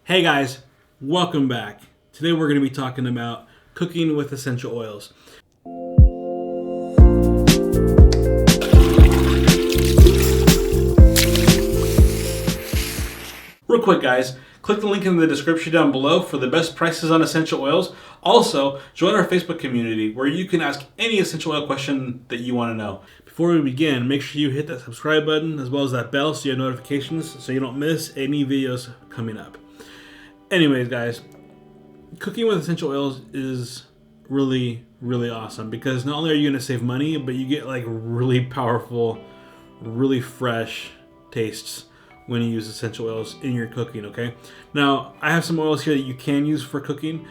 Hey guys, welcome back. Today we're going to be talking about cooking with essential oils. Real quick guys, click the link in the description down below for the best prices on essential oils. Also, join our Facebook community where you can ask any essential oil question that you want to know. Before we begin, make sure you hit that subscribe button as well as that bell so you have notifications so you don't miss any videos coming up. Anyways guys, cooking with essential oils is really awesome because not only are you going to save money, but you get like really powerful, really fresh tastes when you use essential oils in your cooking, okay? Now, I have some oils here that you can use for cooking.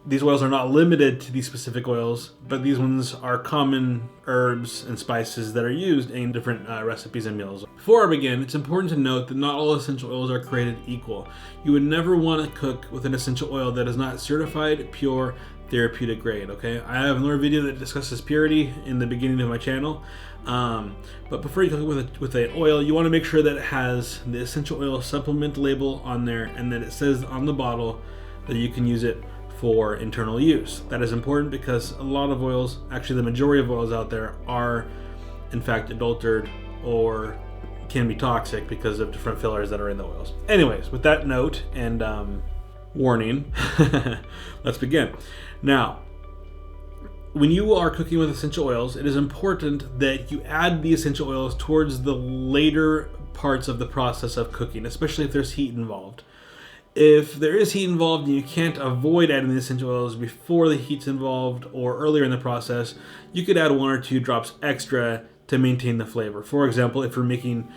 These oils are not limited to these specific oils, but these ones are common herbs and spices that are used in different recipes and meals. Before I begin, it's important to note that not all essential oils are created equal. You would never want to cook with an essential oil that is not certified pure therapeutic grade, okay? I have another video that discusses purity in the beginning of my channel. But before you cook with an oil, you want to make sure that it has the essential oil supplement label on there and that it says on the bottle that you can use it for internal use. That is important because a lot of oils, actually the majority of oils out there, are in fact adulterated or can be toxic because of different fillers that are in the oils. Anyways, with that note and warning, let's begin. Now, when you are cooking with essential oils, it is important that you add the essential oils towards the later parts of the process of cooking, especially if there's heat involved. If there is heat involved and you can't avoid adding the essential oils before the heat's involved or earlier in the process, you could add 1 or 2 drops extra to maintain the flavor. For example, if you're making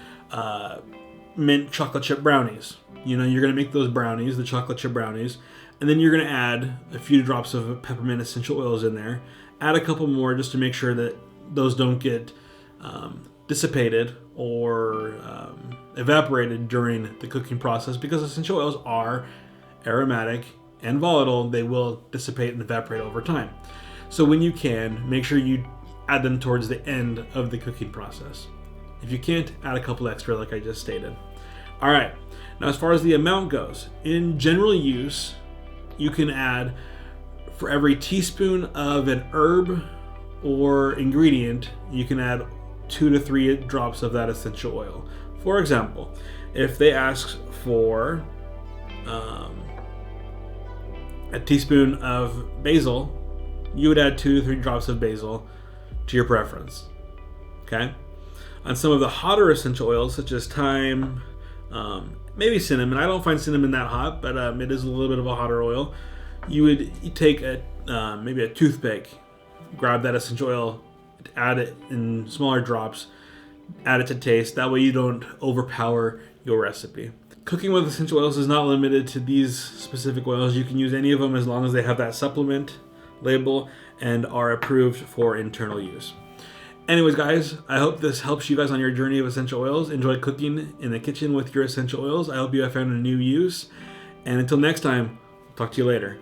mint chocolate chip brownies, you're going to make those brownies, the chocolate chip brownies, and then you're going to add a few drops of peppermint essential oils in there. Add a couple more just to make sure that those don't get dissipated or evaporated during the cooking process, because essential oils are aromatic and volatile. They will dissipate and evaporate over time. So when you can, make sure you add them towards the end of the cooking process. If you can't, add a couple extra like I just stated. All right, now as far as the amount goes, in general use, you can add, for every teaspoon of an herb or ingredient, you can add 2 to 3 drops of that essential oil. For example, if they ask for a teaspoon of basil, you would add 2 to 3 drops of basil to your preference. Okay? On some of the hotter essential oils, such as thyme, maybe cinnamon. I don't find cinnamon that hot, but it is a little bit of a hotter oil. You take maybe a toothpick, grab that essential oil, add it in smaller drops, add it to taste. That way you don't overpower your recipe. Cooking with essential oils is not limited to these specific oils. You can use any of them as long as they have that supplement label and are approved for internal use. Anyways guys, I hope this helps you guys on your journey of essential oils. Enjoy cooking in the kitchen with your essential oils. I hope you have found a new use. And until next time, talk to you later.